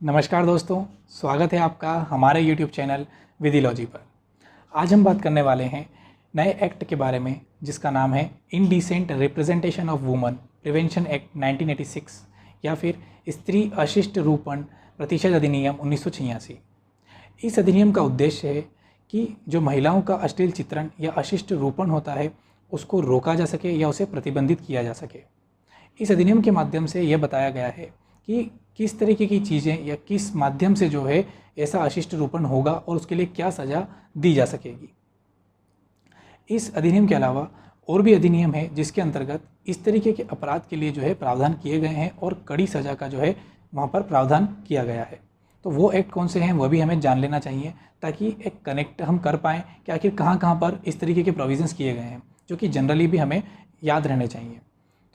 नमस्कार दोस्तों, स्वागत है आपका हमारे YouTube चैनल विधिलॉजी पर। आज हम बात करने वाले हैं नए एक्ट के बारे में जिसका नाम है indecent representation of woman prevention act 1986 या फिर स्त्री अशिष्ट रूपण प्रतिषेध अधिनियम 1986। इस अधिनियम का उद्देश्य है कि जो महिलाओं का अश्लील चित्रण या अशिष्ट रूपण होता है उसको रोका जा सके या उसे प्रतिबंधित किया जा सके। इस अधिनियम के माध्यम से यह बताया गया है कि किस तरीके की चीज़ें या किस माध्यम से जो है ऐसा अशिष्ट रूपण होगा और उसके लिए क्या सज़ा दी जा सकेगी। इस अधिनियम के अलावा और भी अधिनियम है जिसके अंतर्गत इस तरीके के अपराध के लिए जो है प्रावधान किए गए हैं और कड़ी सज़ा का जो है वहाँ पर प्रावधान किया गया है। तो वो एक्ट कौन से हैं वह भी हमें जान लेना चाहिए ताकि एक कनेक्ट हम कर पाएँ कि आखिर कहाँ पर इस तरीके के प्रोविज़न्स किए गए हैं जो कि जनरली भी हमें याद रहने चाहिए।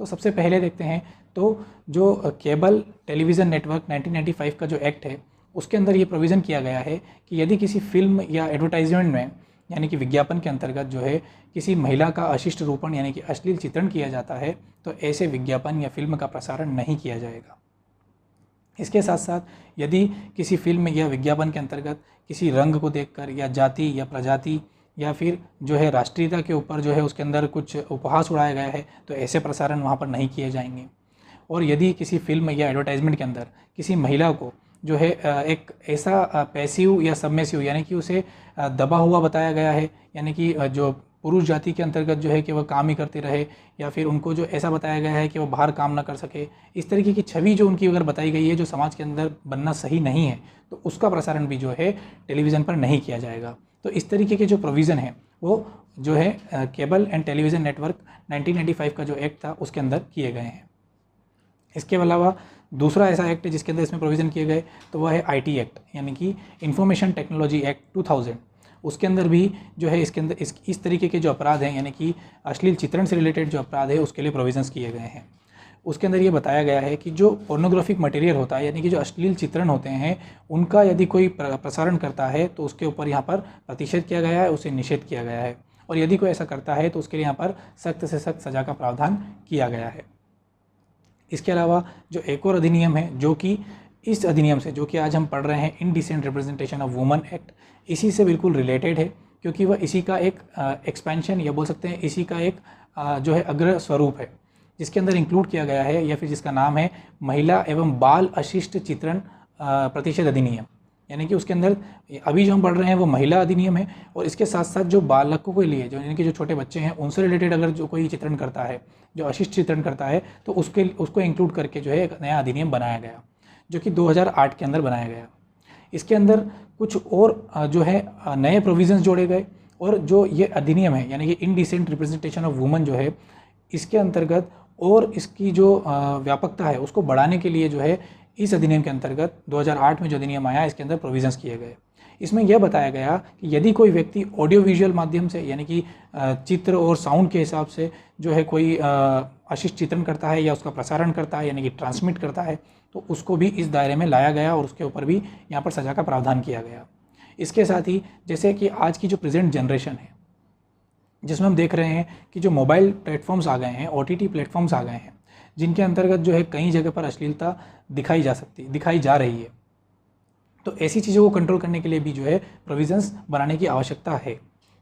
तो सबसे पहले देखते हैं तो जो केबल टेलीविज़न नेटवर्क 1995 का जो एक्ट है उसके अंदर ये प्रोविज़न किया गया है कि यदि किसी फिल्म या एडवर्टाइजमेंट में यानी कि विज्ञापन के अंतर्गत जो है किसी महिला का अशिष्ट रूपण यानी कि अश्लील चित्रण किया जाता है तो ऐसे विज्ञापन या फिल्म का प्रसारण नहीं किया जाएगा। इसके साथ साथ यदि किसी फिल्म या विज्ञापन के अंतर्गत किसी रंग को देखकर या जाति या प्रजाति या फिर जो है राष्ट्रीयता के ऊपर जो है उसके अंदर कुछ उपहास उड़ाया गया है तो ऐसे प्रसारण वहाँ पर नहीं किए जाएंगे। और यदि किसी फिल्म या एडवर्टाइजमेंट के अंदर किसी महिला को जो है एक ऐसा पैसिव या सबमिसिव यानी कि उसे दबा हुआ बताया गया है यानी कि जो पुरुष जाति के अंतर्गत जो है कि वह काम ही करते रहे या फिर उनको जो ऐसा बताया गया है कि वह बाहर काम ना कर सके, इस तरीके की छवि जो उनकी अगर बताई गई है जो समाज के अंदर बनना सही नहीं है तो उसका प्रसारण भी जो है टेलीविज़न पर नहीं किया जाएगा। तो इस तरीके के जो प्रोविज़न है वो जो है केबल एंड टेलीविज़न नेटवर्क 1995 का जो एक्ट था उसके अंदर किए गए हैं। इसके अलावा दूसरा ऐसा एक्ट है जिसके अंदर इसमें प्रोविज़न किए गए तो वह है आईटी एक्ट यानी कि इंफॉर्मेशन टेक्नोलॉजी एक्ट 2000। उसके अंदर भी जो है इसके अंदर इस तरीके के जो अपराध हैं यानी कि अश्लील चित्रण से रिलेटेड जो अपराध है उसके लिए प्रोविज़न्स किए गए हैं। उसके अंदर ये बताया गया है कि जो पोर्नोग्राफिक मटेरियल होता है यानी कि जो अश्लील चित्रण होते हैं उनका यदि कोई प्रसारण करता है तो उसके ऊपर यहाँ पर प्रतिषेध किया गया है, उसे निषेध किया गया है और यदि कोई ऐसा करता है तो उसके लिए यहाँ पर सख्त से सख्त सज़ा का प्रावधान किया गया है। इसके अलावा जो एक और अधिनियम है जो कि इस अधिनियम से जो कि आज हम पढ़ रहे हैं indecent representation of woman act, इसी से बिल्कुल रिलेटेड है क्योंकि वह इसी का एक एक्सपेंशन या बोल सकते हैं इसी का एक जो है अग्र स्वरूप है जिसके अंदर इंक्लूड किया गया है या फिर जिसका नाम है महिला एवं बाल अशिष्ट चित्रण प्रतिषेध अधिनियम। यानी कि उसके अंदर अभी जो हम पढ़ रहे हैं वो महिला अधिनियम है और इसके साथ साथ जो बालकों के लिए जो यानी कि जो छोटे बच्चे हैं उनसे रिलेटेड अगर जो कोई चित्रण करता है जो अशिष्ट चित्रण करता है तो उसको इंक्लूड करके जो है एक नया अधिनियम बनाया गया जो कि 2008 के अंदर बनाया गया। इसके अंदर कुछ और जो है नए प्रोविज़न्स जोड़े गए और जो ये अधिनियम है यानी कि इनडिसेंट रिप्रेजेंटेशन ऑफ वुमन जो है इसके अंतर्गत और इसकी जो व्यापकता है उसको बढ़ाने के लिए जो है इस अधिनियम के अंतर्गत 2008 में जो अधिनियम आया इसके अंदर प्रोविज़न्स किए गए। इसमें यह बताया गया कि यदि कोई व्यक्ति ऑडियो विजुअल माध्यम से यानी कि चित्र और साउंड के हिसाब से जो है कोई अशिष्ट चित्रण करता है या उसका प्रसारण करता है यानी कि ट्रांसमिट करता है तो उसको भी इस दायरे में लाया गया और उसके ऊपर भी यहाँ पर सज़ा का प्रावधान किया गया। इसके साथ ही जैसे कि आज की जो प्रेजेंट जनरेशन है जिसमें हम देख रहे हैं कि जो मोबाइल प्लेटफॉर्म्स आ गए हैं, OTT प्लेटफॉर्म्स आ गए हैं जिनके अंतर्गत जो है कई जगह पर अश्लीलता दिखाई जा रही है। तो ऐसी चीज़ों को कंट्रोल करने के लिए भी जो है प्रोविज़न्स बनाने की आवश्यकता है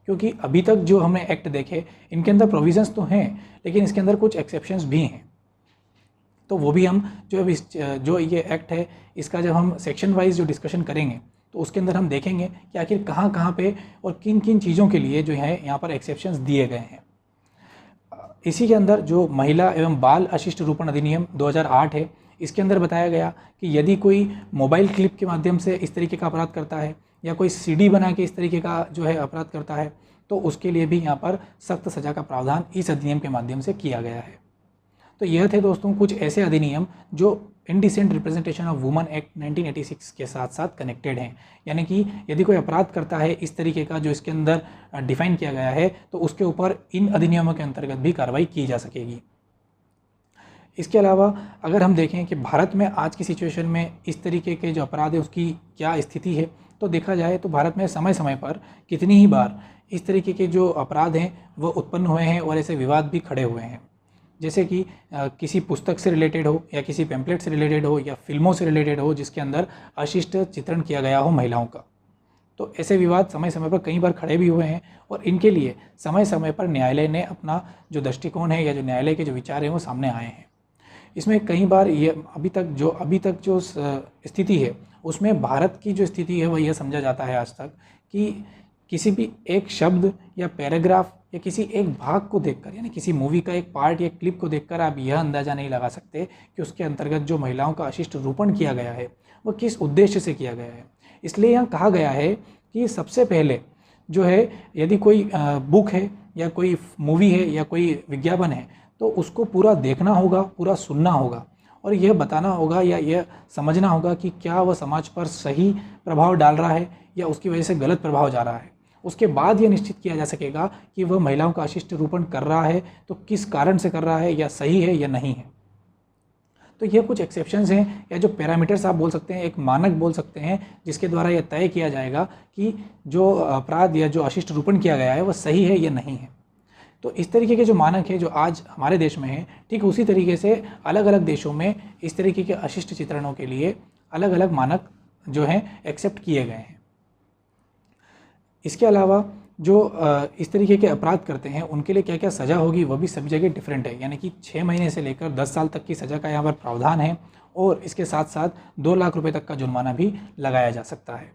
क्योंकि अभी तक जो हमने एक्ट देखे इनके अंदर प्रोविज़न्स तो हैं लेकिन इसके अंदर कुछ एक्सेप्शंस भी हैं। तो वो भी हम जो ये एक्ट है इसका जब हम सेक्शन वाइज जो डिस्कशन करेंगे तो उसके अंदर हम देखेंगे कि आखिर कहाँ पे और किन किन चीज़ों के लिए जो है यहाँ पर एक्सेप्शंस दिए गए हैं। इसी के अंदर जो महिला एवं बाल अशिष्ट रूपण अधिनियम 2008 है इसके अंदर बताया गया कि यदि कोई मोबाइल क्लिप के माध्यम से इस तरीके का अपराध करता है या कोई CD बना के इस तरीके का जो है अपराध करता है तो उसके लिए भी यहाँ पर सख्त सज़ा का प्रावधान इस अधिनियम के माध्यम से किया गया है। तो यह थे दोस्तों कुछ ऐसे अधिनियम जो indecent representation of woman act 1986 के साथ साथ कनेक्टेड हैं। यानी कि यदि कोई अपराध करता है इस तरीके का जो इसके अंदर डिफाइन किया गया है तो उसके ऊपर इन अधिनियमों के अंतर्गत भी कार्रवाई की जा सकेगी। इसके अलावा अगर हम देखें कि भारत में आज की सिचुएशन में इस तरीके के जो अपराध है उसकी क्या स्थिति है तो देखा जाए तो भारत में समय समय पर कितनी ही बार इस तरीके के जो अपराध हैं वो उत्पन्न हुए हैं और ऐसे विवाद भी खड़े हुए हैं। जैसे कि किसी पुस्तक से रिलेटेड हो या किसी पैम्पलेट से रिलेटेड हो या फिल्मों से रिलेटेड हो जिसके अंदर अशिष्ट चित्रण किया गया हो महिलाओं का। तो ऐसे विवाद समय समय पर कई बार खड़े भी हुए हैं और इनके लिए समय समय पर न्यायालय ने अपना जो दृष्टिकोण है या जो न्यायालय के जो विचार हैं वो सामने आए हैं। इसमें कई बार ये अभी तक जो स्थिति है उसमें भारत की जो स्थिति है वह यह समझा जाता है आज तक कि किसी भी एक शब्द या पैराग्राफ या किसी एक भाग को देखकर, यानी किसी मूवी का एक पार्ट या क्लिप को देखकर आप यह अंदाज़ा नहीं लगा सकते कि उसके अंतर्गत जो महिलाओं का अशिष्ट रूपण किया गया है वह किस उद्देश्य से किया गया है। इसलिए यहाँ कहा गया है कि सबसे पहले जो है यदि कोई बुक है या कोई मूवी है या कोई विज्ञापन है तो उसको पूरा देखना होगा, पूरा सुनना होगा और यह बताना होगा या यह समझना होगा कि क्या वह समाज पर सही प्रभाव डाल रहा है या उसकी वजह से गलत प्रभाव जा रहा है। उसके बाद यह निश्चित किया जा सकेगा कि वह महिलाओं का अशिष्ट रूपण कर रहा है तो किस कारण से कर रहा है, या सही है या नहीं है। तो ये कुछ एक्सेप्शंस हैं या जो पैरामीटर्स आप बोल सकते हैं, एक मानक बोल सकते हैं, जिसके द्वारा यह तय किया जाएगा कि जो अपराध या जो अशिष्ट रूपण किया गया है वह सही है या नहीं है। तो इस तरीके के जो मानक है जो आज हमारे देश में है, ठीक उसी तरीके से अलग अलग देशों में इस तरीके के अशिष्ट चित्रणों के लिए अलग अलग मानक जो हैं एक्सेप्ट किए गए हैं। इसके अलावा जो इस तरीके के अपराध करते हैं उनके लिए क्या क्या सज़ा होगी वह भी सब जगह डिफरेंट है, यानी कि 6 महीने से लेकर 10 साल तक की सज़ा का यहाँ पर प्रावधान है और इसके साथ साथ 2 लाख रुपए तक का जुर्माना भी लगाया जा सकता है।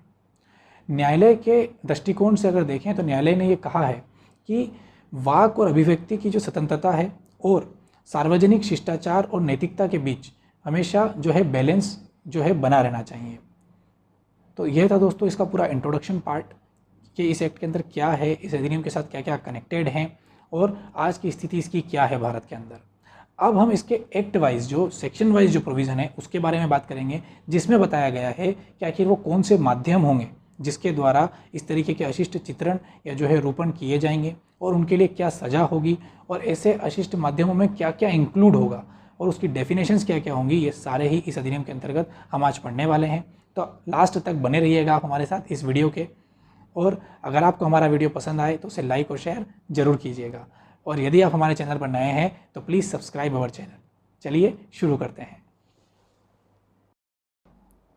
न्यायालय के दृष्टिकोण से अगर देखें तो न्यायालय ने ये कहा है कि वाक और अभिव्यक्ति की जो स्वतंत्रता है और सार्वजनिक शिष्टाचार और नैतिकता के बीच हमेशा जो है बैलेंस जो है बना रहना चाहिए। तो यह था दोस्तों इसका पूरा इंट्रोडक्शन पार्ट कि इस एक्ट के अंदर क्या है, इस अधिनियम के साथ क्या क्या कनेक्टेड हैं और आज की स्थिति इसकी क्या है भारत के अंदर। अब हम इसके एक्ट वाइज जो सेक्शन वाइज जो प्रोविज़न है उसके बारे में बात करेंगे, जिसमें बताया गया है कि आखिर वो कौन से माध्यम होंगे जिसके द्वारा इस तरीके के अशिष्ट चित्रण या जो है रूपण किए जाएंगे और उनके लिए क्या सज़ा होगी और ऐसे अशिष्ट माध्यमों में क्या क्या इंक्लूड होगा और उसकी डेफिनेशंस क्या क्या होंगी। ये सारे ही इस अधिनियम के अंतर्गत हम आज पढ़ने वाले हैं। तो लास्ट तक बने रहिएगा आप हमारे साथ इस वीडियो के, और अगर आपको हमारा वीडियो पसंद आए तो उसे लाइक और शेयर जरूर कीजिएगा, और यदि आप हमारे चैनल पर नए हैं तो प्लीज़ सब्सक्राइब अवर चैनल। चलिए शुरू करते हैं।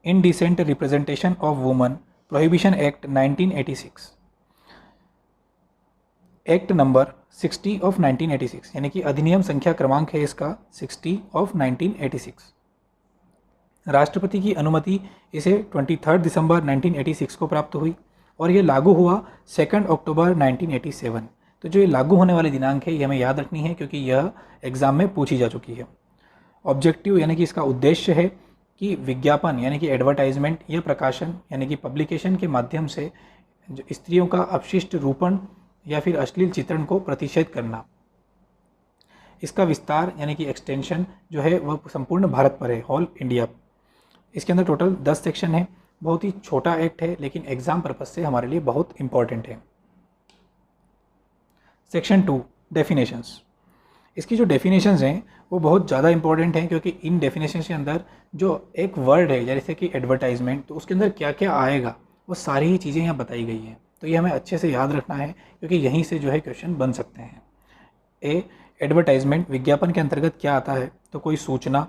Indecent representation of woman prohibition act 1986, act number 60 of 1986, यानी कि अधिनियम संख्या क्रमांक है इसका 60 ऑफ 1986। राष्ट्रपति की अनुमति इसे 23 दिसंबर 1986 को प्राप्त हुई और ये लागू हुआ 2 अक्टूबर 1987। तो जो ये लागू होने वाली दिनांक है ये हमें याद रखनी है क्योंकि यह एग्ज़ाम में पूछी जा चुकी है। ऑब्जेक्टिव यानी कि इसका उद्देश्य है कि विज्ञापन यानी कि एडवर्टाइजमेंट या प्रकाशन यानी कि पब्लिकेशन के माध्यम से जो स्त्रियों का अपशिष्ट रूपण या फिर अश्लील चित्रण को प्रतिषेध करना। इसका विस्तार यानी कि एक्सटेंशन जो है वह संपूर्ण भारत पर है, ऑल इंडिया। इसके अंदर टोटल 10 सेक्शन है। बहुत ही छोटा एक्ट है लेकिन एग्जाम पर्पज से हमारे लिए बहुत इंपॉर्टेंट है। Section 2 definitions. इसकी जो डेफिनेशंस हैं वो बहुत ज़्यादा इंपॉर्टेंट हैं क्योंकि इन डेफिनेशंस के अंदर जो एक वर्ड है जैसे कि एडवर्टाइजमेंट, तो उसके अंदर क्या क्या आएगा वो सारी ही चीज़ें यहाँ बताई गई हैं। तो ये हमें अच्छे से याद रखना है क्योंकि यहीं से जो है क्वेश्चन बन सकते हैं। एडवर्टाइजमेंट विज्ञापन के अंतर्गत क्या आता है, तो कोई सूचना,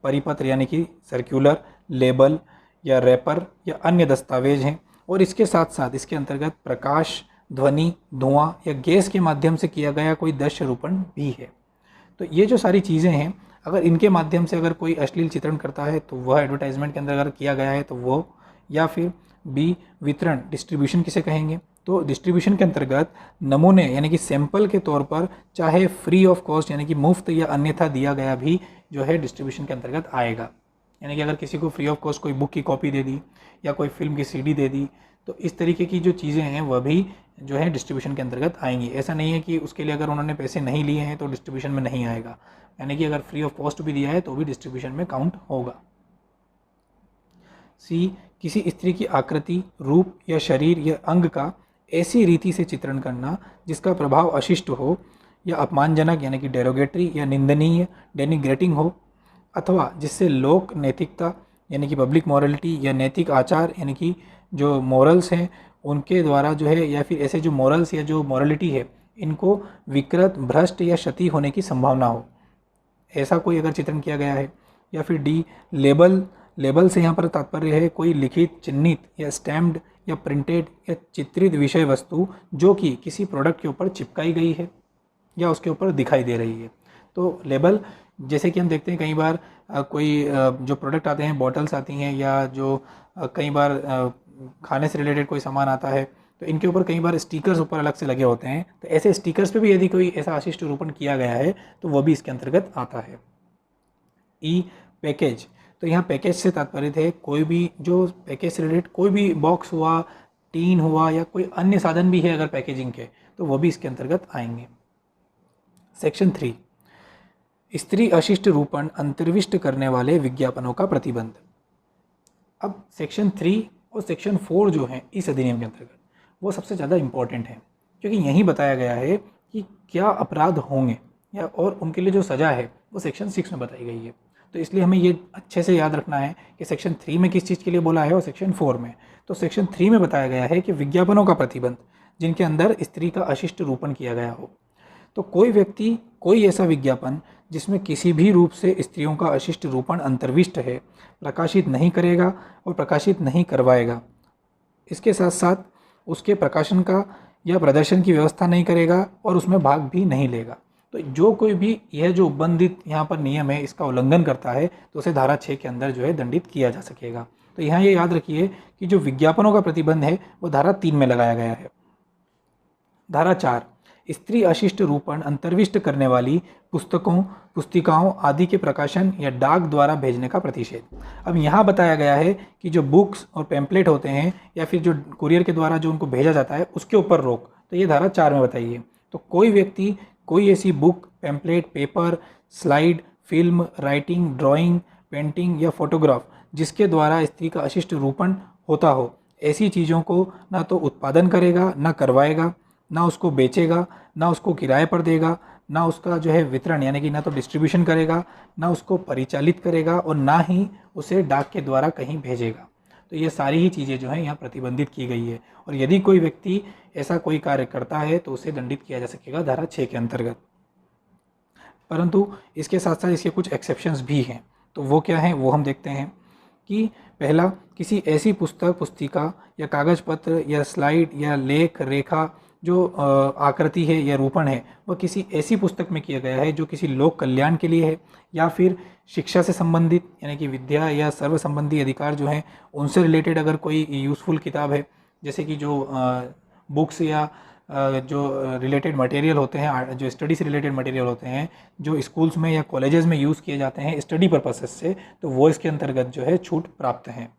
परिपत्र यानी कि सर्कुलर, लेबल या रैपर या अन्य दस्तावेज हैं, और इसके साथ साथ इसके अंतर्गत प्रकाश, ध्वनि, धुआं या गैस के माध्यम से किया गया कोई दृश्य रूपण भी है। तो ये जो सारी चीज़ें हैं, अगर इनके माध्यम से अगर कोई अश्लील चित्रण करता है तो वह एडवर्टाइजमेंट के अंदर अगर किया गया है तो वो, या फिर बी वितरण, डिस्ट्रीब्यूशन किसे कहेंगे, तो डिस्ट्रीब्यूशन के अंतर्गत नमूने यानी कि सैंपल के तौर पर चाहे फ्री ऑफ कॉस्ट यानी कि मुफ्त या अन्यथा दिया गया भी जो है डिस्ट्रीब्यूशन के अंतर्गत आएगा। यानी कि अगर किसी को फ्री ऑफ कॉस्ट कोई बुक की कॉपी दे दी या कोई फिल्म की सीडी दे दी तो इस तरीके की जो चीज़ें हैं वह भी जो है डिस्ट्रीब्यूशन के अंतर्गत आएंगी। ऐसा नहीं है कि उसके लिए अगर उन्होंने पैसे नहीं लिए हैं तो डिस्ट्रीब्यूशन में नहीं आएगा, यानी कि अगर फ्री ऑफ कॉस्ट भी दिया है तो भी डिस्ट्रीब्यूशन में काउंट होगा। सी किसी स्त्री की आकृति, रूप या शरीर या अंग का ऐसी रीति से चित्रण करना जिसका प्रभाव अशिष्ट हो या अपमानजनक यानी कि डेरोगेटरी या निंदनीय डेनिग्रेटिंग हो, अथवा जिससे लोक नैतिकता यानी कि पब्लिक मॉरलिटी या नैतिक आचार यानी कि जो मॉरल्स हैं उनके द्वारा जो है, या फिर ऐसे जो मॉरल्स या जो मॉरलिटी है इनको विकृत, भ्रष्ट या क्षति होने की संभावना हो। ऐसा कोई अगर चित्रण किया गया है, या फिर डी लेबल, लेबल से यहाँ पर तात्पर्य है कोई लिखित, चिन्हित या स्टैम्प्ड या प्रिंटेड या चित्रित विषय वस्तु जो कि किसी प्रोडक्ट के ऊपर चिपकाई गई है या उसके ऊपर दिखाई दे रही है। तो लेबल, जैसे कि हम देखते हैं कई बार कोई जो प्रोडक्ट आते हैं, बॉटल्स आती हैं, या जो कई बार खाने से रिलेटेड कोई सामान आता है, तो इनके ऊपर कई बार स्टिकर्स ऊपर अलग से लगे होते हैं। तो ऐसे स्टिकर्स पे भी यदि कोई ऐसा अशिष्ट रूपण किया गया है तो वह भी इसके अंतर्गत आता है। ई पैकेज, तो यहाँ पैकेज से तात्पर्य है कोई भी जो पैकेज से रिलेटेड कोई भी बॉक्स हुआ, टीन हुआ, या कोई अन्य साधन भी है अगर पैकेजिंग के, तो वो भी इसके अंतर्गत आएंगे। सेक्शन 3, स्त्री अशिष्ट रूपण अंतर्विष्ट करने वाले विज्ञापनों का प्रतिबंध। अब सेक्शन 3 और सेक्शन 4 जो हैं इस अधिनियम के अंतर्गत, वो सबसे ज़्यादा इम्पॉर्टेंट है, क्योंकि यही बताया गया है कि क्या अपराध होंगे या और उनके लिए जो सज़ा है वो सेक्शन 6 में बताई गई है। तो इसलिए हमें ये अच्छे से याद रखना है कि सेक्शन 3 में किस चीज़ के लिए बोला है और सेक्शन 4 में। तो सेक्शन 3 में बताया गया है कि विज्ञापनों का प्रतिबंध जिनके अंदर स्त्री का अशिष्ट रूपण किया गया हो। तो कोई व्यक्ति कोई ऐसा विज्ञापन जिसमें किसी भी रूप से स्त्रियों का अशिष्ट रूपण अंतर्विष्ट है प्रकाशित नहीं करेगा और प्रकाशित नहीं करवाएगा। इसके साथ साथ उसके प्रकाशन का या प्रदर्शन की व्यवस्था नहीं करेगा और उसमें भाग भी नहीं लेगा। तो जो कोई भी यह जो उपबंधित यहाँ पर नियम है इसका उल्लंघन करता है तो उसे धारा 6 के अंदर जो है दंडित किया जा सकेगा। तो यहाँ ये याद रखिए कि जो विज्ञापनों का प्रतिबंध है वो धारा 3 में लगाया गया है। धारा 4, स्त्री अशिष्ट रूपण अंतर्विष्ट करने वाली पुस्तकों, पुस्तिकाओं आदि के प्रकाशन या डाक द्वारा भेजने का प्रतिषेध। अब यहाँ बताया गया है कि जो बुक्स और पैम्पलेट होते हैं या फिर जो कुरियर के द्वारा जो उनको भेजा जाता है उसके ऊपर रोक, तो ये धारा 4 में बताई है। तो कोई व्यक्ति कोई ऐसी book, pamphlet, paper, slide, film, writing, drawing, painting या फोटोग्राफ जिसके द्वारा स्त्री का अशिष्ट रूपण होता हो, ऐसी चीज़ों को ना तो उत्पादन करेगा, ना करवाएगा, ना उसको बेचेगा, ना उसको किराए पर देगा, ना उसका जो है वितरण यानी कि ना तो डिस्ट्रीब्यूशन करेगा, ना उसको परिचालित करेगा और ना ही उसे डाक के द्वारा कहीं भेजेगा। तो ये सारी ही चीज़ें जो हैं यहाँ प्रतिबंधित की गई है और यदि कोई व्यक्ति ऐसा कोई कार्य करता है तो उसे दंडित किया जा सकेगा धारा 6 के अंतर्गत। परंतु इसके साथ साथ इसके कुछ एक्सेप्शंस भी हैं। तो वो क्या हैं वो हम देखते हैं कि पहला, किसी ऐसी पुस्तक, पुस्तिका या कागज पत्र या स्लाइड या लेख, रेखा जो आकृति है या रूपण है वह किसी ऐसी पुस्तक में किया गया है जो किसी लोक कल्याण के लिए है या फिर शिक्षा से संबंधित यानी कि विद्या या सर्व संबंधी अधिकार जो हैं उनसे रिलेटेड अगर कोई यूज़फुल किताब है, जैसे कि जो बुक्स या जो रिलेटेड मटेरियल होते हैं, जो स्टडी से रिलेटेड मटेरियल होते हैं जो स्कूल्स में या कॉलेजेस में यूज़ किए जाते हैं स्टडी पर्पसेस से, तो वो इसके अंतर्गत जो है छूट प्राप्त हैं।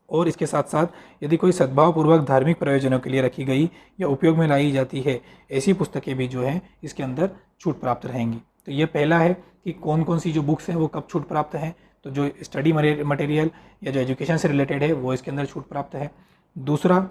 और इसके साथ साथ यदि कोई सद्भावपूर्वक धार्मिक प्रयोजनों के लिए रखी गई या उपयोग में लाई जाती है ऐसी पुस्तकें भी जो हैं इसके अंदर छूट प्राप्त रहेंगी। तो ये पहला है कि कौन कौन सी जो बुक्स हैं वो कब छूट प्राप्त हैं। तो जो स्टडी मटेरियल या जो एजुकेशन से रिलेटेड है वो इसके अंदर छूट प्राप्त है। दूसरा,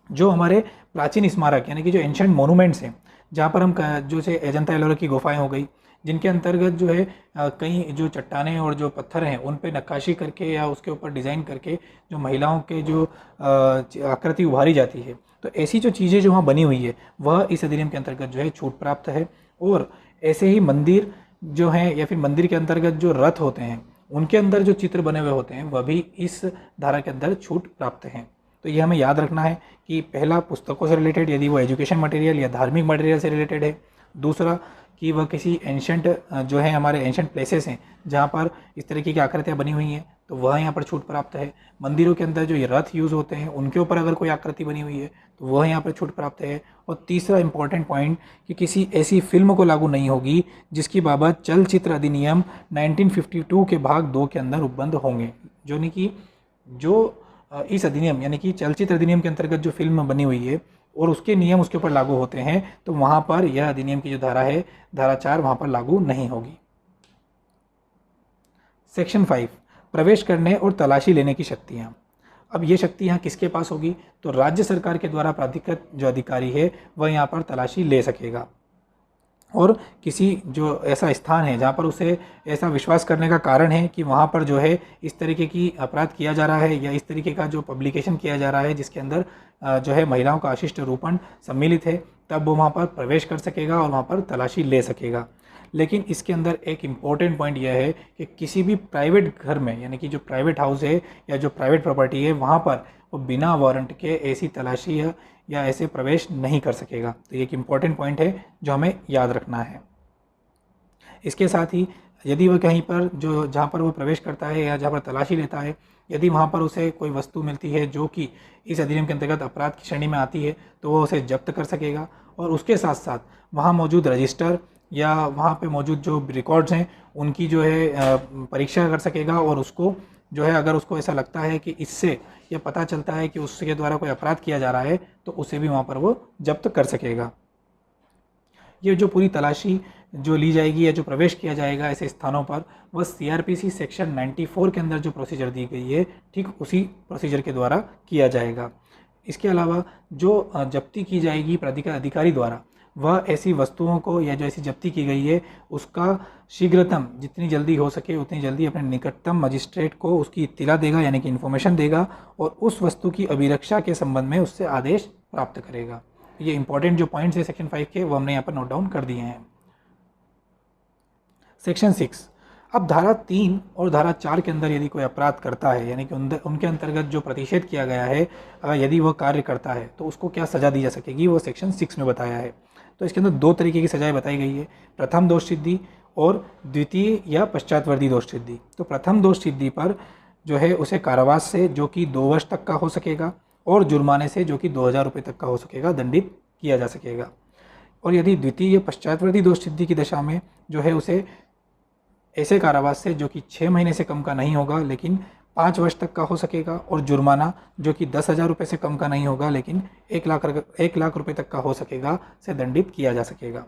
जो हमारे प्राचीन स्मारक यानी कि जो एंशंट मोनूमेंट्स हैं, जहाँ पर हम जो से अजंता एलोरा की गुफाएं हो गई, जिनके अंतर्गत जो है कई जो चट्टानें और जो पत्थर हैं उन पे नक्काशी करके या उसके ऊपर डिज़ाइन करके जो महिलाओं के जो आकृति उभारी जाती है, तो ऐसी जो चीज़ें जो वहाँ बनी हुई है वह इस अधिनियम के अंतर्गत जो है छूट प्राप्त है। और ऐसे ही मंदिर जो हैं या फिर मंदिर के अंतर्गत जो रथ होते हैं उनके अंदर जो चित्र बने हुए होते हैं वह भी इस धारा के अंदर छूट प्राप्त हैं। तो ये हमें याद रखना है कि पहला, पुस्तकों से रिलेटेड यदि वो एजुकेशन मटेरियल या धार्मिक मटेरियल से रिलेटेड है। दूसरा, कि वह किसी एंशंट जो है हमारे एंशंट प्लेसेस हैं जहाँ पर इस तरीके की आकृतियाँ बनी हुई हैं तो वह यहाँ पर छूट प्राप्त है। मंदिरों के अंदर जो ये रथ यूज़ होते हैं उनके ऊपर अगर कोई आकृति बनी हुई है तो वह यहाँ पर छूट प्राप्त है। और तीसरा इंपॉर्टेंट पॉइंट कि किसी ऐसी फिल्म को लागू नहीं होगी जिसकी बाबत चलचित्र अधिनियम 1952 के भाग 2 के अंदर उपबंध होंगे। जो नहीं कि जो इस अधिनियम यानी कि चलचित्र अधिनियम के अंतर्गत जो फिल्म बनी हुई है और उसके नियम उसके ऊपर लागू होते हैं तो वहाँ पर यह अधिनियम की जो धारा है, धारा 4, वहाँ पर लागू नहीं होगी। सेक्शन 5, प्रवेश करने और तलाशी लेने की शक्तियाँ। अब ये शक्ति यहाँ किसके पास होगी? तो राज्य सरकार के द्वारा प्राधिकृत जो अधिकारी है वह यहाँ पर तलाशी ले सकेगा। और किसी जो ऐसा स्थान है जहाँ पर उसे ऐसा विश्वास करने का कारण है कि वहाँ पर जो है इस तरीके की अपराध किया जा रहा है या इस तरीके का जो पब्लिकेशन किया जा रहा है जिसके अंदर जो है महिलाओं का अशिष्ट रूपण सम्मिलित है, तब वो वहाँ पर प्रवेश कर सकेगा और वहाँ पर तलाशी ले सकेगा। लेकिन इसके अंदर एक इम्पॉर्टेंट पॉइंट यह है कि किसी भी प्राइवेट घर में, यानी कि जो प्राइवेट हाउस है या जो प्राइवेट प्रॉपर्टी है, वहाँ पर वो बिना वारंट के ऐसी तलाशी या ऐसे प्रवेश नहीं कर सकेगा। तो ये एक इम्पॉर्टेंट पॉइंट है जो हमें याद रखना है। इसके साथ ही यदि वह कहीं पर जो जहाँ पर वो प्रवेश करता है या जहाँ पर तलाशी लेता है, यदि वहाँ पर उसे कोई वस्तु मिलती है जो कि इस अधिनियम के अंतर्गत अपराध की श्रेणी में आती है, तो वो उसे जब्त कर सकेगा। और उसके साथ साथ वहाँ मौजूद रजिस्टर या वहाँ पे मौजूद जो रिकॉर्ड्स हैं उनकी जो है परीक्षा कर सकेगा, और उसको जो है अगर उसको ऐसा लगता है कि इससे यह पता चलता है कि उसके द्वारा कोई अपराध किया जा रहा है, तो उसे भी वहाँ पर वो जब्त कर सकेगा। ये जो पूरी तलाशी जो ली जाएगी या जो प्रवेश किया जाएगा ऐसे स्थानों पर, वह सीआरपीसी सेक्शन 94 के अंदर जो प्रोसीजर दी गई है, ठीक उसी प्रोसीजर के द्वारा किया जाएगा। इसके अलावा जो जब्ती की जाएगी प्राधिकार अधिकारी द्वारा, वह ऐसी वस्तुओं को या जो ऐसी जब्ती की गई है उसका शीघ्रतम जितनी जल्दी हो सके उतनी जल्दी अपने निकटतम मजिस्ट्रेट को उसकी इत्तिला देगा, यानी कि इन्फॉर्मेशन देगा, और उस वस्तु की अभिरक्षा के संबंध में उससे आदेश प्राप्त करेगा। ये इंपॉर्टेंट जो पॉइंट्स है सेक्शन 5 के, वो हमने यहाँ पर नोट डाउन कर दिए हैं। सेक्शन 6, अब धारा 3 और धारा 4 के अंदर यदि कोई अपराध करता है, यानी कि उनके अंतर्गत जो प्रतिषेध किया गया है, यदि वह कार्य करता है तो उसको क्या सज़ा दी जा सकेगी, वो सेक्शन 6 में बताया है। तो इसके अंदर 2 तरीके की सजाएं बताई गई है, प्रथम दोष सिद्धि और द्वितीय या पश्चातवर्ती दोष सिद्धि। तो प्रथम दोष सिद्धि पर जो है उसे कारावास से जो कि 2 वर्ष तक का हो सकेगा और जुर्माने से जो कि 2000 रुपये तक का हो सकेगा दंडित किया जा सकेगा। और यदि द्वितीय या पश्चातवर्ती दोष सिद्धि की दशा में जो है उसे ऐसे कारावास से जो कि 6 महीने से कम का नहीं होगा लेकिन 5 वर्ष तक का हो सकेगा, और जुर्माना जो कि 10,000 रुपये से कम का नहीं होगा लेकिन 1 लाख रुपये तक का हो सकेगा से दंडित किया जा सकेगा।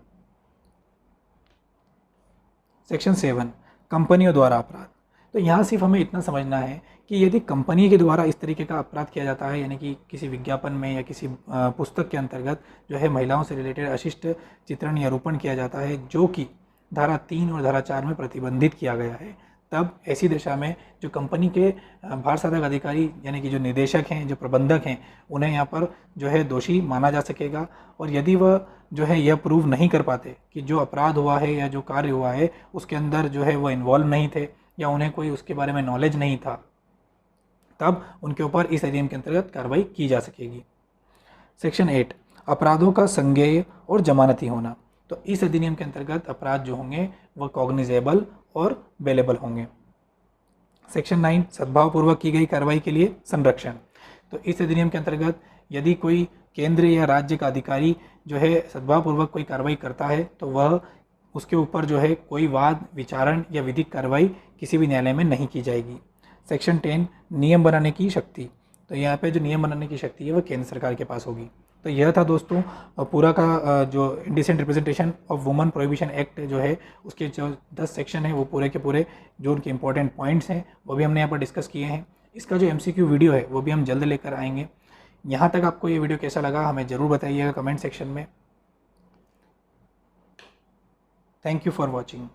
सेक्शन 7, कंपनियों द्वारा अपराध। तो यहाँ सिर्फ हमें इतना समझना है कि यदि कंपनी के द्वारा इस तरीके का अपराध किया जाता है, यानी कि किसी विज्ञापन में या किसी पुस्तक के अंतर्गत जो है महिलाओं से रिलेटेड अशिष्ट चित्रण या रूपण किया जाता है जो कि धारा 3 और धारा 4 में प्रतिबंधित किया गया है, तब ऐसी दशा में जो कंपनी के भार साधक अधिकारी यानी कि जो निदेशक हैं, जो प्रबंधक हैं, उन्हें यहाँ पर जो है दोषी माना जा सकेगा। और यदि वह जो है यह प्रूव नहीं कर पाते कि जो अपराध हुआ है या जो कार्य हुआ है उसके अंदर जो है वह इन्वॉल्व नहीं थे या उन्हें कोई उसके बारे में नॉलेज नहीं था, तब उनके ऊपर इस अधिनियम के अंतर्गत कार्रवाई की जा सकेगी। सेक्शन 8, अपराधों का संज्ञेय और जमानती होना। तो इस अधिनियम के अंतर्गत अपराध जो होंगे वह कॉग्निजेबल और बेलेबल होंगे। सेक्शन 9, सद्भावपूर्वक की गई कार्रवाई के लिए संरक्षण। तो इस अधिनियम के अंतर्गत यदि कोई केंद्र या राज्य का अधिकारी जो है सद्भावपूर्वक कोई कार्रवाई करता है तो वह उसके ऊपर जो है कोई वाद विचारण या विधिक कार्रवाई किसी भी न्यायालय में नहीं की जाएगी। सेक्शन 10, नियम बनाने की शक्ति। तो यहाँ पे जो नियम बनाने की शक्ति है वह केंद्र सरकार के पास होगी। तो यह था दोस्तों पूरा का जो indecent representation of woman prohibition act जो है उसके जो 10 सेक्शन है वो पूरे के पूरे जो उनके इंपॉर्टेंट पॉइंट्स हैं वो भी हमने यहाँ पर डिस्कस किए हैं। इसका जो MCQ वीडियो है वो भी हम जल्द लेकर आएंगे। यहाँ तक आपको ये वीडियो कैसा लगा हमें ज़रूर बताइएगा कमेंट सेक्शन में। Thank you for watching.